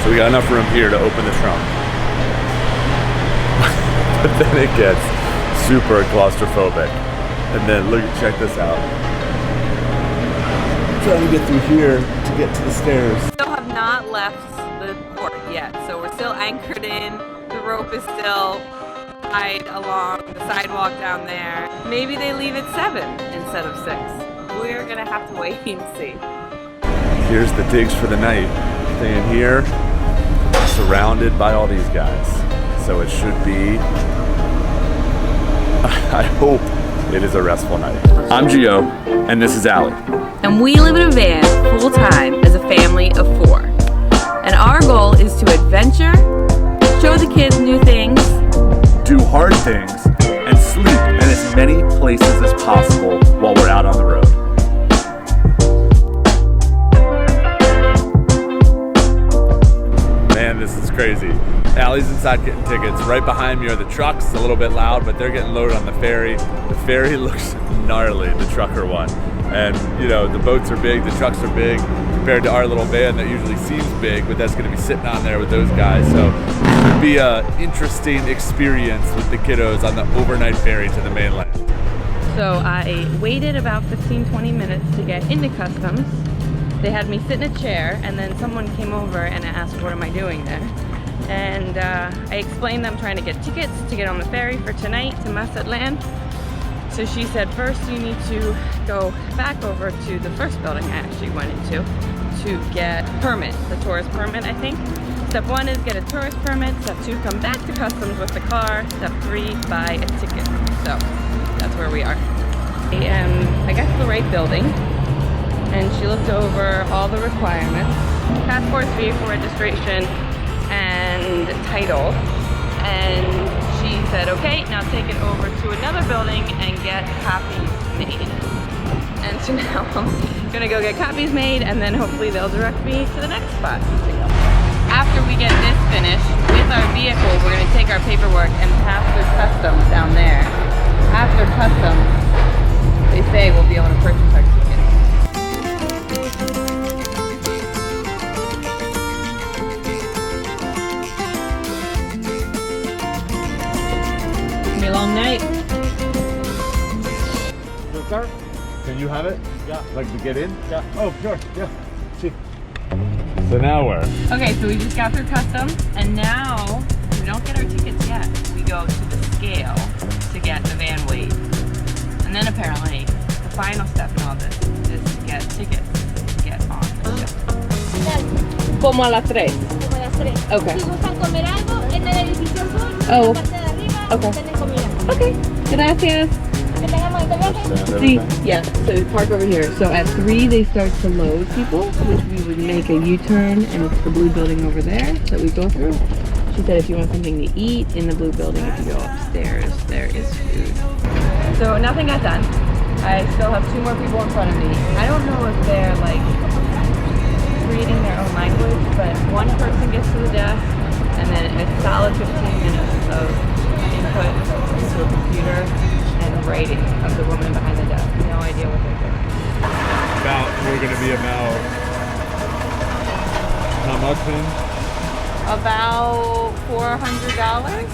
So we got enough room here to open the trunk. But then it gets super claustrophobic. And then look, check this out. Trying to get through here to get to the stairs. Still have not left the port yet, so we're still anchored in. The rope is still tied along the sidewalk down there. Maybe they leave at 7 instead of 6. We're gonna have to wait and see. Here's the digs for the night. Staying here, surrounded by all these guys. So it should be, I hope it is a restful night. I'm Gio, and this is Allie. And we live in a van full-time as a family of 4. And our goal is to adventure, show the kids new things, do hard things, and sleep in as many places as possible while we're out on the road. Man, this is crazy. Allie's inside getting tickets. Right behind me are the trucks. It's a little bit loud, but they're getting loaded on the ferry. The ferry looks gnarly, the trucker one. And you know, the boats are big, the trucks are big compared to our little van that usually seems big, but that's gonna be sitting on there with those guys. So it could be an interesting experience with the kiddos on the overnight ferry to the mainland. So I waited about 15-20 minutes to get into customs. They had me sit in a chair, and then someone came over and asked, what am I doing there? And I explained I'm trying to get tickets to get on the ferry for tonight to Mazatlan. So she said, first you need to go back over to the first building I actually went into to get permit, the tourist permit, I think. Step 1 is get a tourist permit. Step 2, come back to customs with the car. Step 3, buy a ticket. So that's where we are. I got to the right building, and she looked over all the requirements: passports, vehicle registration, and title. And she said, okay, now take it over to another building and get copies made. And so now I'm gonna go get copies made, and then hopefully they'll direct me to the next spot to go. After we get this finished with our vehicle, we're gonna take our paperwork and pass through customs down there. After customs, they say we'll be able to purchase our tickets. It's gonna be a long night. Can you have it? Yeah. Like to get in? Yeah. Oh, sure. Yeah. See. So now we're. Okay, so we just got through customs, and now we don't get our tickets yet. We go to the scale to get the van weight. And then apparently, the final step in all this is to get tickets to get on the ship. Como a las 3. Como a las 3. Okay. Si gustan comer algo, en el edificio azul, en Oh. la parte de arriba, Okay. tienen comida. Okay, gracias. Que tengan bonito viaje. See, yeah, so park over here. So at 3 they start to load people, which we would make a U-turn, and it's the blue building over there that we go through. She said if you want something to eat in the blue building, if you go upstairs, there is food. So nothing got done. I still have 2 more people in front of me. I don't know if they're like reading their own language, but one person gets to the desk, and then a solid 15 minutes of input into a computer and writing of the woman behind the desk. No idea what they're doing. We're gonna be about how much in? About $400.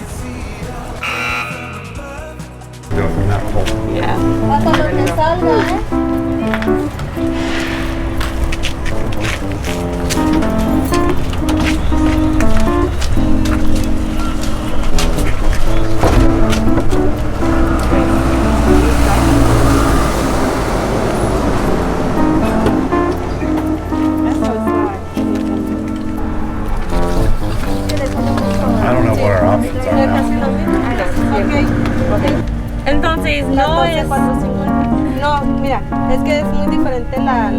Doing that whole. Yeah. Hasta donde salga, I don't know what our options are now. Entonces no es. No, mira, es que es muy diferente la...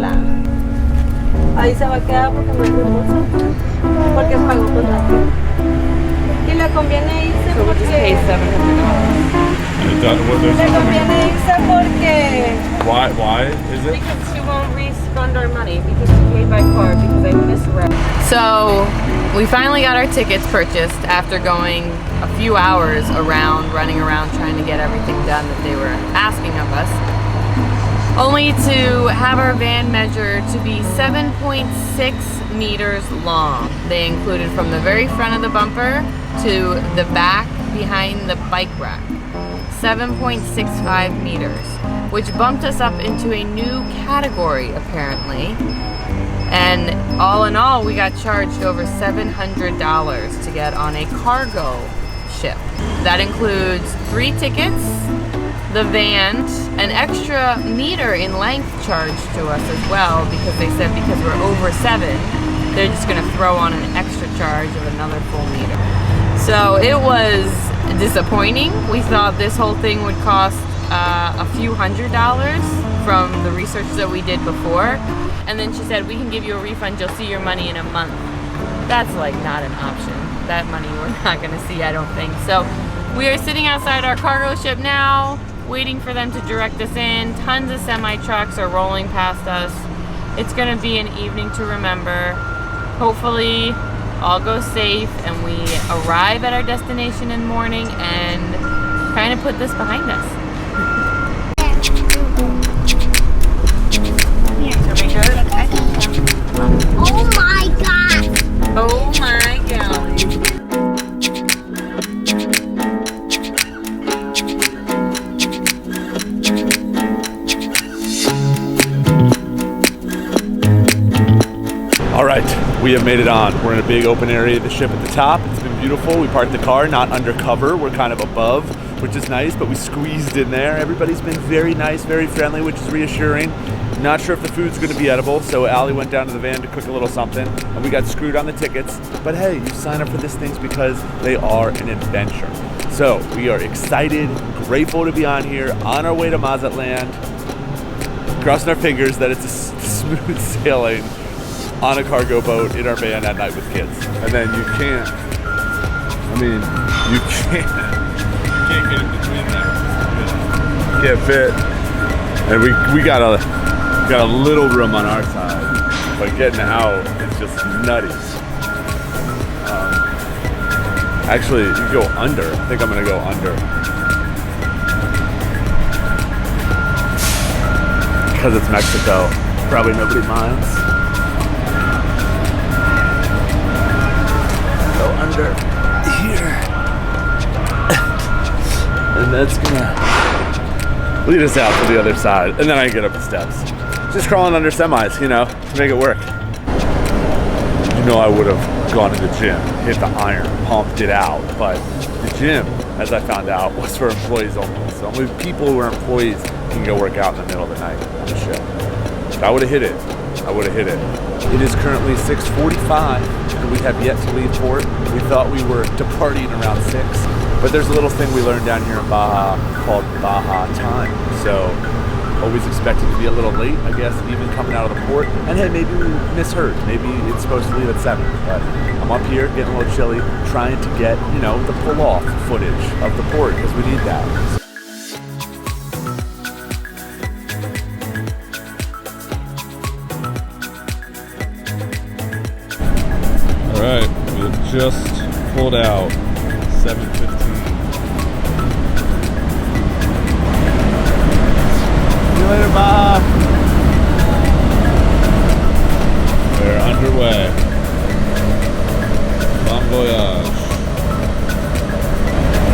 Ahí se va a quedar porque no es reembolso, porque pagó con tarjeta. Y le conviene irse So we just pay porque... $700. Le conviene irse porque... Why is it? Because she won't refund our money because we paid by card because I misread. So we finally got our tickets purchased after going a few hours around, running around trying to get everything done that they were asking of us. only to have our van measured to be 7.6 meters long. They included from the very front of the bumper to the back behind the bike rack. 7.65 meters, which bumped us up into a new category apparently. And all in all, we got charged over $700 to get on a cargo ship. That includes 3 tickets, the van, an extra meter in length charged to us as well, because they said because we're over 7, they're just gonna throw on an extra charge of another full meter. So it was disappointing. We thought this whole thing would cost a few $100s from the research that we did before. And then she said, we can give you a refund, you'll see your money in a month. That's like not an option. That money we're not gonna see, I don't think. So we are sitting outside our cargo ship now, waiting for them to direct us in. Tons of semi-trucks are rolling past us. It's gonna be an evening to remember. Hopefully all goes safe and we arrive at our destination in the morning and kind of put this behind us. Oh my god! Oh my golly. All right, we have made it on. We're in a big open area of the ship at the top. It's been beautiful. We parked the car, not undercover. We're kind of above, which is nice, but we squeezed in there. Everybody's been very nice, very friendly, which is reassuring. Not sure if the food's gonna be edible, so Allie went down to the van to cook a little something, and we got screwed on the tickets. But hey, you sign up for these things because they are an adventure. So we are excited, grateful to be on here, on our way to Mazatlan, crossing our fingers that it's a smooth sailing on a cargo boat in our van at night with kids. And then you can't get in between there. Can't fit. And we got a little room on our side, but getting out is just nutty. Actually, you go under. I think I'm gonna go under. Because it's Mexico, probably nobody minds. Go under here. And that's gonna lead us out to the other side. And then I get up the steps. Just crawling under semis, you know, to make it work. You know, I would have gone to the gym, hit the iron, pumped it out, but the gym, as I found out, was for employees only. So only people who are employees can go work out in the middle of the night on the ship. I would have hit it. I would have hit it. It is currently 6:45, and we have yet to leave port. We thought we were departing around 6, but there's a little thing we learned down here in Baja called Baja time. So always expected to be a little late, I guess, even coming out of the port. And hey, maybe we misheard. Maybe it's supposed to leave at 7, but I'm up here getting a little chilly, trying to get, you know, the pull-off footage of the port, because we need that. All right, we have just pulled out, 7:15. See you later, Baja. We're underway. Bon voyage.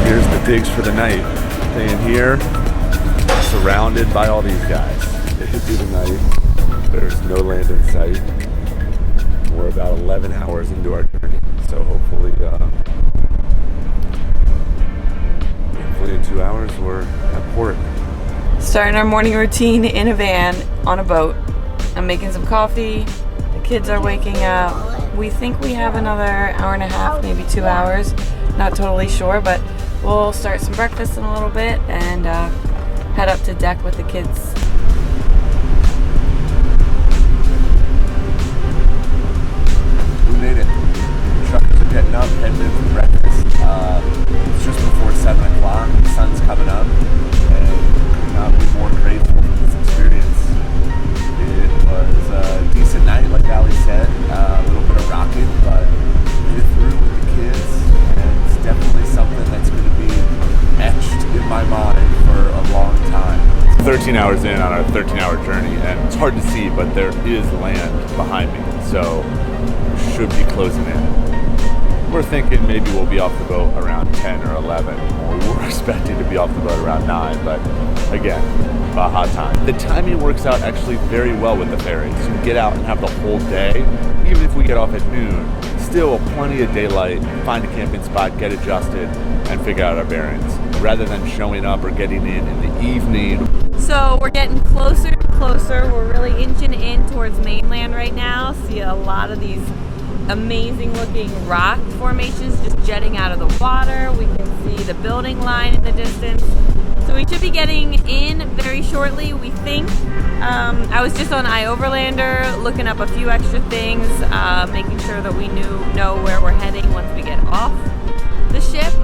Here's the digs for the night. Staying here, surrounded by all these guys. It hit through the night. There's no land in sight. We're about 11 hours into our journey, so hopefully in 2 hours we're at port. Starting our morning routine in a van on a boat. I'm making some coffee. The kids are waking up. We think we have another hour and a half, maybe 2 hours. Not totally sure, but we'll start some breakfast in a little bit and head up to deck with the kids. We made it. The truckers are getting up, heading in for breakfast. It's just before 7 o'clock. The sun's coming up, and could not be more grateful for this experience. It was a decent night, like Allie said. A little bit of rocking, but made it through with the kids, and it's definitely something that's going to be etched in my mind for a long time. 13 hours hours in on our 13-hour journey, and it's hard to see, but there is land behind me, so we should be closing in. We're thinking maybe we'll be off the boat around 10 or 11. We were expecting to be off the boat around 9, but again, Baja time. The timing works out actually very well with the ferries. You can get out and have the whole day, even if we get off at noon. Still plenty of daylight, find a camping spot, get adjusted, and figure out our bearings, rather than showing up or getting in the evening. So we're getting closer and closer. We're really inching in towards mainland right now. See a lot of these amazing looking rock formations just jetting out of the water. We can see the building line in the distance. So we should be getting in very shortly, we think. I was just on iOverlander looking up a few extra things, making sure that we know where we're heading once we get off the ship.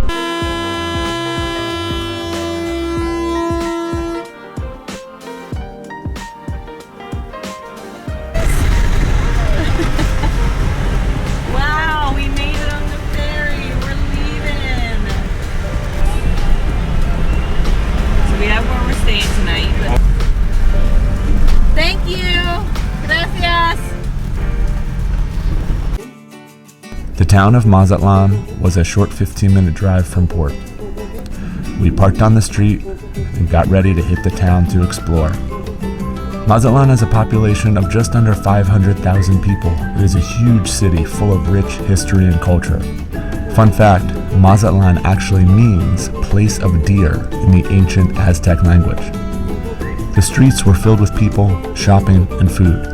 Wow, we made it on the ferry. We're leaving. So we have where we're staying tonight. But thank you. Gracias. The town of Mazatlan was a short 15-minute drive from port. We parked on the street and got ready to hit the town to explore. Mazatlan has a population of just under 500,000 people. It is a huge city full of rich history and culture. Fun fact, Mazatlan actually means place of deer in the ancient Aztec language. The streets were filled with people, shopping, and food.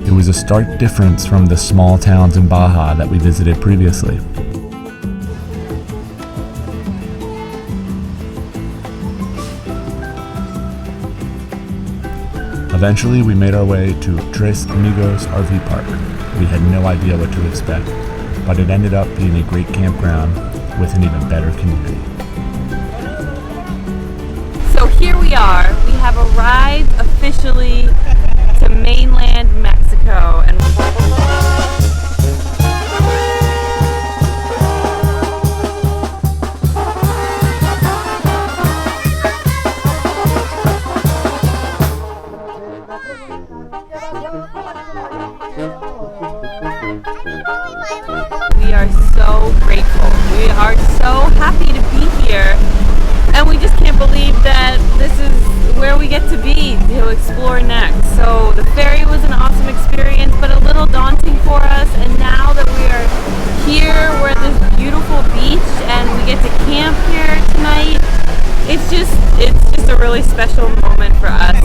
It was a stark difference from the small towns in Baja that we visited previously. Eventually, we made our way to Tres Amigos RV Park. We had no idea what to expect, but it ended up being a great campground with an even better community. So here we are. We have arrived officially to mainland Mexico, and we are so grateful. We are so happy to be here, and we just can't believe that this is where we get to be to explore next. So the ferry was an awesome experience, but a little daunting for us, and now that we are here, we're at this beautiful beach and we get to camp here tonight. It's just a really special moment for us.